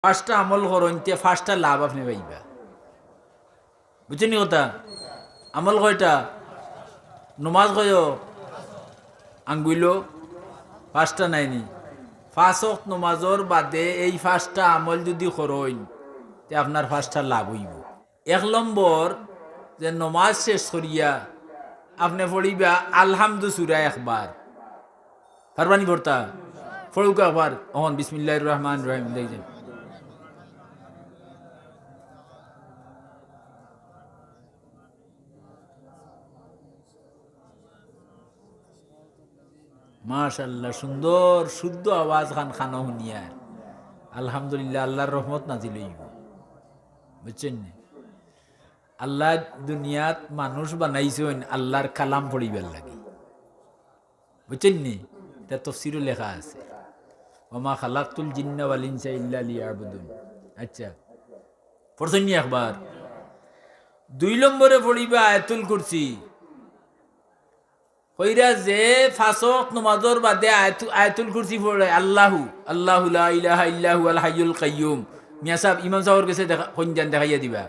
পাঁচটা আমল করুন তে পাঁচটা লাভ আপনি পাইবা। বুঝছেন কথা? আমল কয়টা? নমাজ কয় আঙ্গুইল পাঁচটা নাইনি। পাঁচ ওয়াক্ত নমাজর বাদে এই পাঁচটা আমল যদি করইন তে আপনার পাঁচটা লাভ হইব। এক নম্বর যে নমাজ শেষ করিয়া আপনি পড়িবা আলহামদু সূরা একবার। পারবানি পড়তা? পড়ুক একবার। অহন বিসমিল্লাহির রহমানির রহিম দেখছেন। মাশাআল্লাহ, সুন্দর শুদ্ধ আওয়াজ খান খানো শুনিয়া আলহামদুলিল্লাহ, আল্লাহর রহমত নাজিল হইব। বুঝছেন? আল্লাহ দুনিয়াত মানুষ বানাইছেন আল্লাহর কালাম পড়িবার লাগে। বুঝছেন নি? তা তাফসীরে লেখা আছে ওমা খালাকতুল জিন্না ওয়াল ইনসা ইল্লা লিয়াবুদুন। আচ্ছা, পড়ছেন নি একবার? দুই নম্বরে পড়িবা আয়াতুল কুরসি। কইরা যে পাঁচ ওয়াক্ত নামাজের বাদে আয়াতুল কুরসি পড়ে আল্লাহু আল্লাহু লা ইলাহা ইল্লাহু আল হাইয়ুল কাইয়্যুম। মিয়া সাহেব ইমাম সাহেবের কাছে কইজান দেখাইয়া দিবা।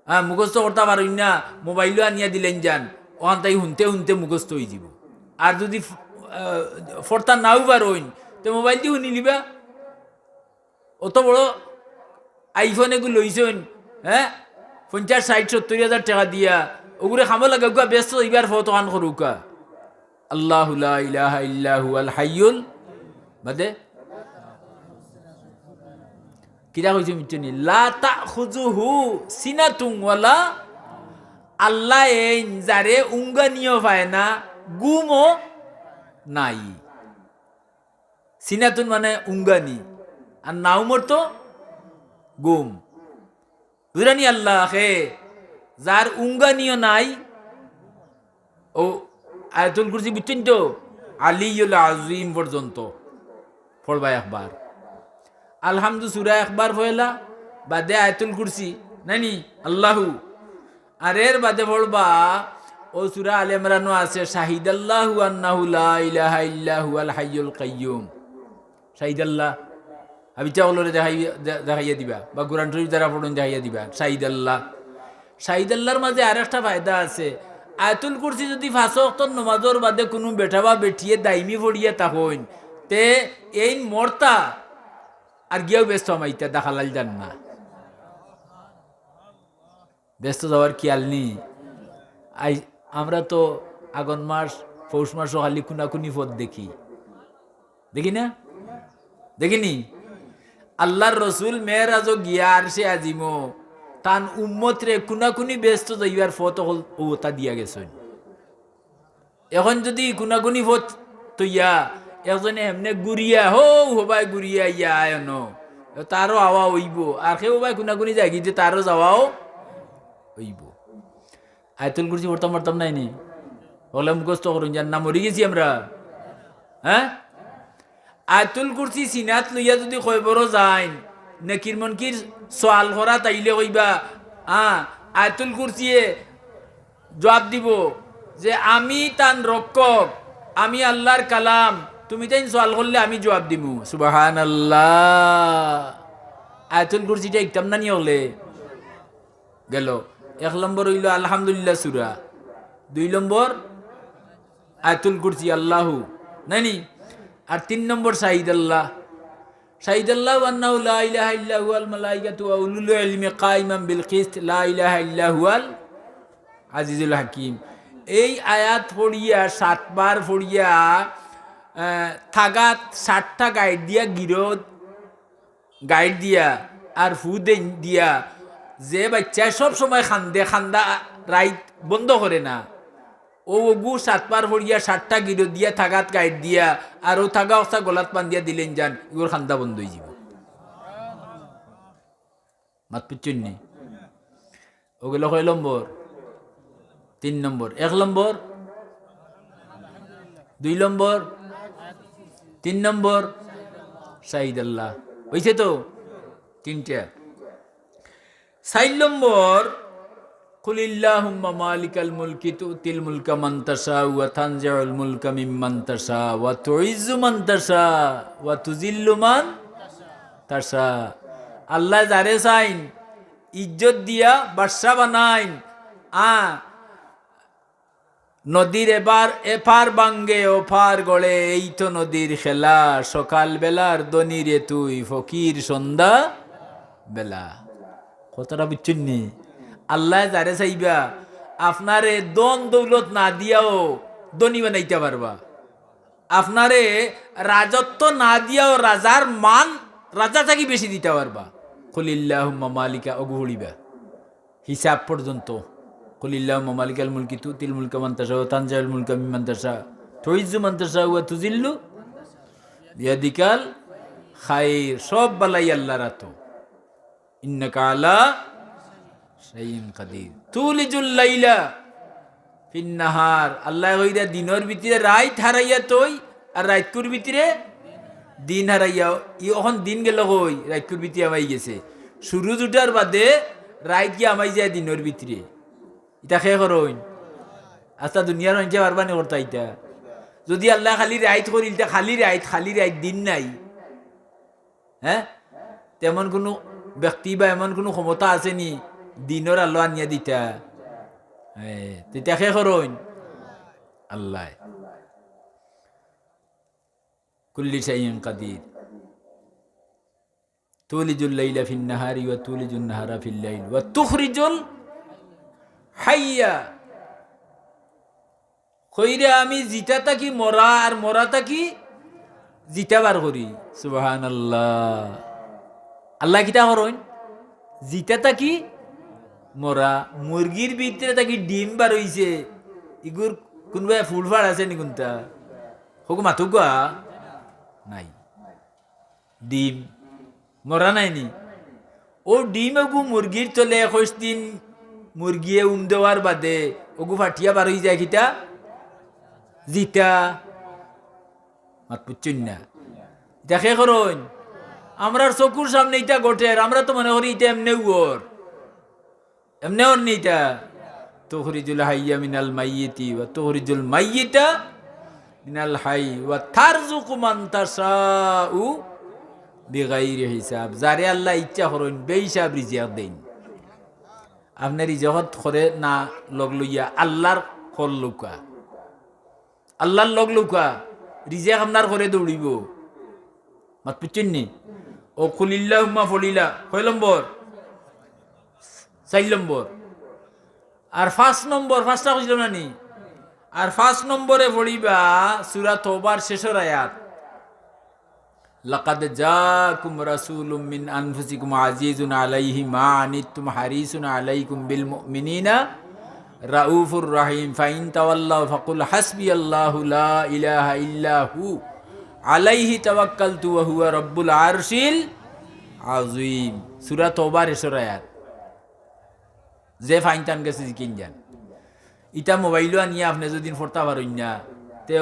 হ্যাঁ, মুখস্থ করতে পারুন না, মোবাইলও আনিয়া দিলেন যান, ওখান তাই শুনতে শুনতে মুখস্থ হয়ে যাব। আর যদি ফর্তা নাও পারইন তো মোবাইল দিয়ে শুনি নিবা। অত বড় আইফোন এগুলো লইছেন, হ্যাঁ, 50-60-70 হাজার টাকা দিয়া ওগুলো খামো লাগে ব্যস্ত এইবার ফটোখান করুকা আল্লাহু লা ইলাহা ইল্লাহু আল হাইয়ুল বাদে কিরা কইছে মিটনি লা তাখুযুহু সিনাতুন ওয়ালা। আল্লাহ এই যারে উঙ্গানিও পায় না, গুমও নাই। সিনাতুন মানে উঙ্গানি, আর নাউমর তো গুম। বুঝরানি আল্লাহ হে যার উঙ্গানিও নাই। ও আয়াতুল কুরসি বুঝছেন তো, আলিয়ুল আযীম পর্যন্ত পড়বা একবার। আলহামদু সূরা একবার পড়লা, বাদে আয়াতুল কুরসি নানি আল্লাহু। আর এর বাদে পড়বা ও সূরা আলে ইমরানও আছে শাহিদাল্লাহু আন্নাহু লা ইলাহা ইল্লাহু আল হাইয়ুল কাইয়্যুম। শাহিদাল্লাহ আবিটা ওলরে দেখাইয়া দিবা, বা কোরআন শরীফ যারা পড়ুন দেখাইয়া দিবা শাহিদাল্লাহ। শাহিদাল্লাহর মাঝে আর একটা ফায়দা আছে। আয়াতুল কুরসি যদি পাঁচ ওয়াক্ত নামাজের বাদে কোনো বেটা বা বেটিয়ে দাইমি পড়িয়া থাকেন তে এই মর্তা আর গিয়েও ব্যস্ত আমাইতা দেখালাল যান না। ব্যস্ত যাওয়ার খেয়াল নেই। আমরা তো আগন মাস পৌষ মাসও খালি কুনাকুনি পথ দেখি, দেখি না? দেখিনি? আল্লাহর রসুল মেয়েরাজও গিয়া আর সে আজিমো তান উম্মত রে কুনাকুনি ব্যস্ত যাইবার ফত ওটা দিয়া গেছেন। এখন যদি কুনাকুনি ফত তৈয়া একজনে এমনি গুড়িয়া হবাই গুড়িয়া ইয়া আয়ন তারও আওয়া হইব, আর সে হবাই কুনাকুনি যাই গিয়ে তারও যাওয়াও হইব। আয়াতুল কুরসি পড়তাম নাইনি হলে মুখস্থ করুন যার না মরি গেছি আমরা। হ্যাঁ, আয়াতুল কুরসি সিনাত লইয়া যদি কয়বরও যাইন নেকির মনকির সোয়াল করা তাইলে কইবা আয়াতুল কুরসিয়ে জবাব দিব যে আমি তান রক্ষক, আমি আল্লাহর কালাম, তুমি তাই সোয়াল করলে আমি জবাব দিব। সুবহানাল্লাহ। আয়াতুল কুরসিটা একদম না নিয়ে হলে গেল। এক নম্বর হইল আলহামদুলিল্লাহ সূরা, দুই নম্বর আয়াতুল কুরসি আল্লাহু নানি, আর তিন নম্বর শাহিদাল্লাহ। শাহিদাল্লাহু আন্নাহু লা ইলাহা ইল্লা হুয়াল মালাইকাতু ওয়া উলুল ইলমি কাইমান বিল কিসত লা ইলাহা ইল্লা হুয়াল আজিজুল হাকিম। এই আয়াত পড়িয়া 7 বার পড়িয়া থাগাত 60টা গাইড দিয়া গিরদ গাইড দিয়া আর ফুদে দিয়া যে বাচ্চা সব সময় খান্দে, খান্দা রাইত বন্ধ করে না, ও গু 7 বার পড়িয়া 60টা গিরদ দিয়া থাগাত গাইড দিয়া আর ও থাগা অবস্থা গলাত পান দিয়া দিলেন যান, এগুলোর খান্দা বন্ধ হয়ে যাব। মাত পিচ্ছুন নি ওগুলো কয় নম্বর? 3 নম্বর। 1 নম্বর, 2 নম্বর, 3 নম্বর শাহিদাল্লাহ। হইছে তো 3টা। 4 নম্বর কুলিল্লাহুম্মা মালিকাল মুলকি তুতিল মুলকা মান তাশা ওয়া তানজিউল মুলকা মিম্মান তাশা ওয়া তুইজ্জু মান তাশা ওয়া তুযিল্লু মান তাশা আল্লাহ যারে চাইন ইজ্জত দিয়া বাদশা বানাইন। নদীর এপার বাঙ্গে ওপার গড়ে, এই তো নদীর খেলা। সকাল বেলার দনি রে তুই, ফকির সন্ধ্যা বেলা। কতটা বুঝছেন নি? আল্লাহ যারে চাইবা আপনারে দন দৌলত না দিয়াও দনি বানাইতে পারবা। আপনারে রাজত্ব না দিয়াও রাজার মান রাজা থাকি বেশি দিতে পারবা। কুলিল্লাহুম্মা মালিকা অগুহলিবা হিসাব পর্যন্ত। কুলিল্লাহুম্মা মালিকাল মুলকি তুতিল মুলকা মান তাশা ওয়া তানজিউল মুলকা মিম্মান তাশা তুইজ্জু মান তাশা ওয়া তুজিল্লু বিয়াদিকাল খায়র। সব বালাই আল্লাহর হাতে। ইন্নাকা আলা শাইইন কাদির। তুলিজুল লাইলা ফিন নাহার, আল্লাহ কইরা দিনের ভিতরে রাত হারাইয়া তুই, আর রাতকুর ভিতরে দিন হারাইয়া। এখন দিন গেল কই, রাতকুর ভিতরে আমাই গেছে। সূরজ উঠার বাদে রাত গিয়ে আমাই যায় দিনের ভিতরে। এটা খেয়ে করইন আচ্ছা দুনিয়ার অঞ্চে পারবানি করতা। ইটা যদি আল্লাহ খালি রাইত করিল, খালি রাইত দিন নাই। হ্যাঁ, তেমন কোনো ব্যক্তি বা এমন কোনো ক্ষমতা আছে নি দিনের আল্লাহ আনিয়া দিতা? তেতিয়া খেয়ে করইন আল্লাহ। কুল্লি শাইইন কাদির। তুলিজুল লাইলা ফিন নাহারি ওয়া তুলিজুন নাহারা ফিল লাইল ওয়া তুখরিজুল হাইয়া। কইরা আমি জিতা থাকি মরা, আর মরা থাকি জিতা বার করি। সুবহানাল্লাহ। আল্লাহ কিতা করইন? জিতা থাকি মরা। মুরগির ভিতরে থাকি ডিম বার হইছে, ইগুর কোনবা ফুলফাড় আছে নি? কোনটা হোক মাথুকা নাই, ডিম মরা নাই নি। ও ডিম ওগু মুরগির চলে 21 দিন মুরগিয়ে দেওয়ার বাদে ওগু ফাটিয়া বার হয়ে যায় কিতা জিতা। মাত বুঝছেন না? দেখে করুন আমরার চকুর সামনে ইটা গোটের, আমরা তো মনে করি এটা এমনি ওর নি। ইটা তুখরিজুল হাইয়া মিনাল মাইয়িতি ওয়া তুখরিজুল মাইয়িতা মিনাল হাই ওয়া তারযুকু মান তাশাউ বিগাইরি হিসাব। যারে আল্লাহ ইচ্ছা করেন বেহিসাব রিজিক দেন। আপনার রিজকত করে না লগ লইয়া আল্লাহর কল লুকা, আল্লাহর লগ লুকা রিজিক আপনার করে দৌড়িব। মাত বুঝছেন নি? ও কুলিল্লাহুম্মা ফলিলা কয় নম্বর? 4 নম্বর। আর 5 নম্বর, 5টা কইলাম না নি? আর 5 নম্বরে পড়িবা সূরা তওবার শেষের আয়াত, লাকাদ জাকুম রাসূলুম মিন আনফুসিকুম আজিজুন আলাইহি মা আনিতুম হারিসুন আলাইকুম বিল মুমিনিনা রাউফুর রহিম ফাইন তাওয়াল্লাউ ফাকুল হাসবিয়াল্লাহু লা ইলাহা ইল্লাহু আলাইহি তাওয়াক্কালতু ওয়া হুয়া রাব্বুল আরশিল আযীম। সূরা তওবার শেষের আয়াত। যে ফাইনটান গেছে কিন যান ইটা মোবাইলও আনিয়া আপনি যদি ফোরতা পারেন না, তে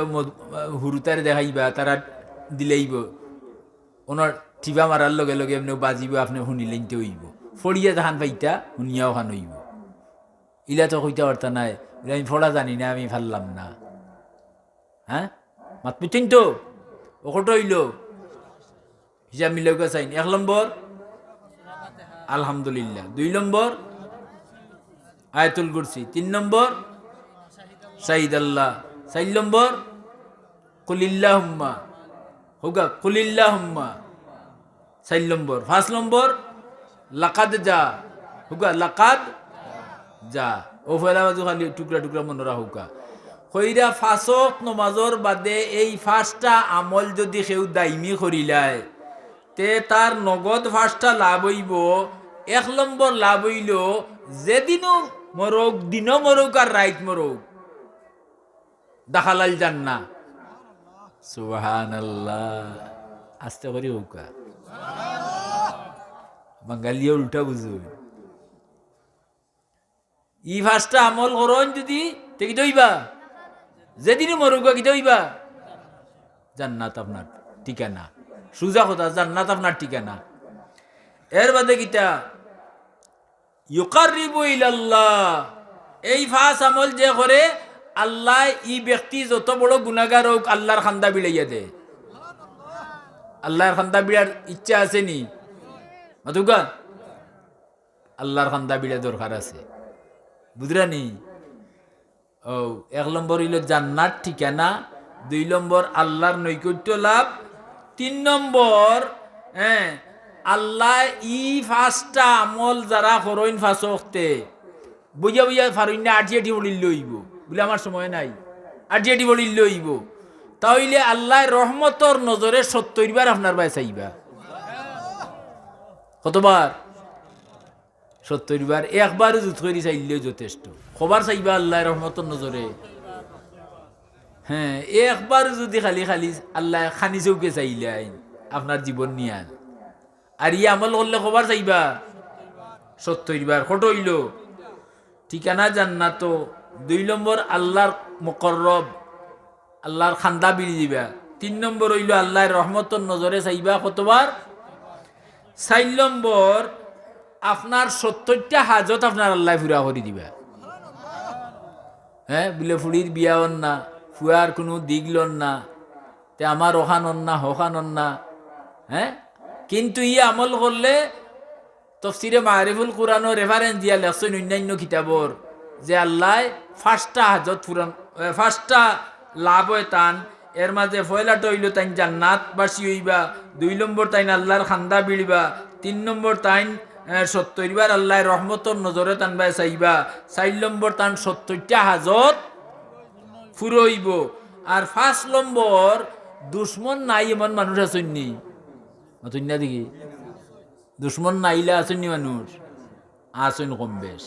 হুরুতারে দেখাইবা, তারা দিলেইব ওনার টিপা মারার লগে লগে এমনি বাজিব, আপনি শুনিলেনতে হইব। ফড়িয়া জাহান পাইতা শুনিয়াও খান হইব। ইলা তো কইতে পারতা নাই, আমি ফোড়া জানি না, আমি ফারলাম না। হ্যাঁ, মাত বুঝছেন তো? ওকট হইল হিসাব মিলেও চাইন। 1 নম্বর আলহামদুলিল্লাহ, 2 নম্বর আয়াতুল কুরসি, 3 নম্বর শাহিদ আল্লাহ, 4 নম্বর কুলিল্লাহুম্মা হোগা কুলিল্লাহুম্মা, 4 নম্বর। 5 নম্বর লাকাদ যা হোগা লাকাদ যা। ও ফেলা বাজু খালি টুকরা টুকরা মনে রাখুকা। কইরা 5 ওয়াক্ত নমাজর বাদে এই 5টা আমল যদি কেউ দাইমি করিলায়, তে তার নগদ 5টা লাভ হইব। 1 নম্বর লাভ হইল যেদিনও মরুক, দিনও মরুক আর রাইত মরুক, দাখালাল জান্নাহ। সুবহানাল্লাহ। আস্তে করে হোকা, বাঙালিও উল্টা বুঝুন। ই 5টা আমল করন যদি কি দইবা, যেদিনই মরুক কি দইবা জান্নাত আপনার ঠিকানা। সুজা কথা, জান্নাত আপনার ঠিকানা। এর বাদে কিতা ইউকাররিবু ইলাল্লাহ, এই 5 আমল যে করে আল্লাহ ই ব্যক্তি যত বড় গুনাহগার হোক আল্লাহর খান্দা বিড়াইয়া দে। আল্লাহর খান্দা বিড়ার ইচ্ছা আছে নি? মাতুকা আল্লাহর খান্দা বিড়ে দরকার আছে, বুঝরানি? ও 1 নম্বর হইল জান্নাত ঠিকানা, 2 নম্বর আল্লাহর নৈকট্য লাভ, 3 নম্বর আল্লাহ ই 5টা আমল যারা করইন 5 ওয়াক্তে বুঝা বুঝা ফারুন না আটি বলিল লইব বলে আমার সময় নাই, আটি বলিল লইব, তাইলে আল্লাহর রহমতর নজরে 70 বার আপনার ভাই চাইবা। কতবার? 70 বার। একবারও জুত করে চাইলেও যথেষ্ট। খবর চাইবা আল্লাহর রহমতর নজরে, হ্যাঁ একবার যদি খালি খালি আল্লাহ খানি চৌকে চাইলে আপনার জীবন নিয়ে আর ই আমল করলে খবর চাইবা 70 বার। কত হইল? ঠিকানা জান্নাত, 2 নম্বর আল্লাহর মুকররব, আল্লাহর খান্দা বিড়ি দিবা, 3 নম্বর হইল আল্লাহর রহমতর নজরে চাইবা কতবার? 4 নম্বর আপনার 70টা হাজত আপনার আল্লাহ পুরা করে দিবা। হ্যাঁ বলে ফুড়ির বিয়া হন না, ফুয়ার কোনো দিক লন না, তে আমার ওখান না হখান না, হ্যাঁ কিন্তু ই আমল করলে তফসিরে মারিফুল কুরআন রেফারেন্স দিয়া লেখছেন অন্যান্য কিতাবর যে আল্লাহ 5টা হাজত পুরান, 5টা লাভ হয় তান, এর মাঝে পয়লাটা হইল তাইন জান্নাতবাসী হইবা, 2 নম্বর তাইন আল্লাহর খান্দা বিড়িবা, 3 নম্বর তাইন 70 বার আল্লাহর রহমতর নজরে তানবাই চাইবা, 4 নম্বর তান 70টা হাজত ফুরইব, আর 5 নম্বর দুশ্মন নাই এমন মানুষ আছেননি, অতন্য দেখি দুশ্মন নাইলে আসেননি মানুষ, আসেন কম বেশ,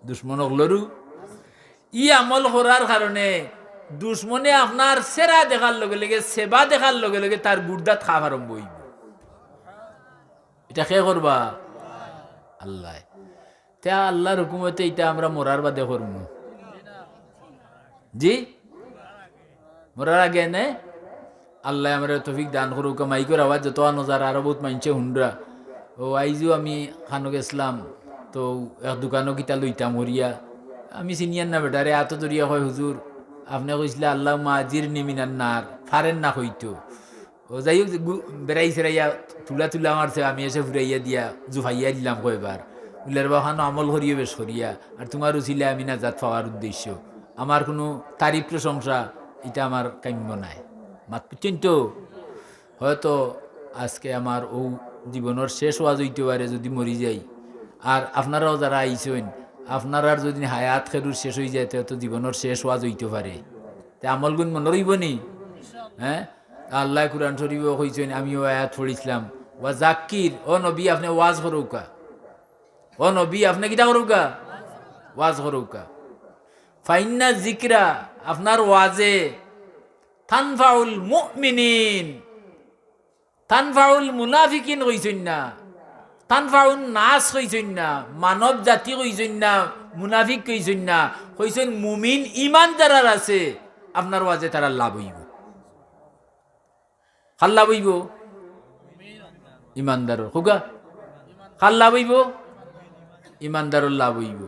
দুশ্মন হলরু ই আমল করার কারণে দুশ্মনে আপনার সেরা দেখার লগে লগে সেবা দেখার লগে লগে তার গুর্দাত খাওয়া আরম্ভ হইব। এটা কে করবা? আল্লাহ। তা আল্লাহর হুকুমতে এটা আমরা মরার বাদে করব, জি মরার আগে নে আল্লাহ আমরা তৌফিক দান করুক। মাইকের আওয়াজ যত নজার আরো বহুত মানছে হুন্ডরা। ও আইজও আমি খানো গেছিলাম, তো এক দোকানও কিতা লইতাম হরিয়া, আমি চিনিয়ান না বেটারে এত দরিয়া হয় হুজুর আপনি কইসলে আল্লাহ মাজির নিমিনার নার ফারেন না হইতো। ও যাই হোক বেড়াই সেরাইয়া তুলা তুলা মারছে, আমি এসে ফুরাইয়া দিয়া জুফাইয়া দিলাম কয়বার, উল্লের বাহানো আমল করিয়ে বেশ করিয়া, আর তোমার উচিলে আমি না জাত পাওয়ার উদ্দেশ্য, আমার কোনো তারিফ প্রশংসা এটা আমার কাম্য নাই। মাত বুঝছেন তো? হয়তো আজকে আমার ও জীবনের শেষ ওয়াজ হইতে পারে যদি মরি যাই, আর আপনারাও যারা আইসেন আপনার যদি হায়াত খেরুর শেষ হয়ে যায় তো জীবনের শেষ ওয়াজ হইতে পারে, তে আমল গুণ মনে রইব নি? হ্যাঁ আল্লাহ কুরআন শরীফ কইছেন, আমিও আয়াত পড়িছিলাম, ওয়া জাকির, ও নবী আপনি ওয়াজ করুকা, ও নবী আপনি কিটা করুকা? ওয়াজ করুকা। ফাইন্না জিকরা, আপনার ওয়াজে তানফাউল মুমিনিন, তানফাউল মুনাফিকিন কইছেন না, তানফাউন নাস কইছেন না, মানব জাতি কইছেন না, মুনাফিক কইছেন না, কইছেন মুমিন ইমান যারা আছে আপনার ওয়াজে তারা লাভ হইব। কার লাভ হইব? ইমানদারর। হোগা কার লাভ হইব? ইমানদারর লাভ হইব।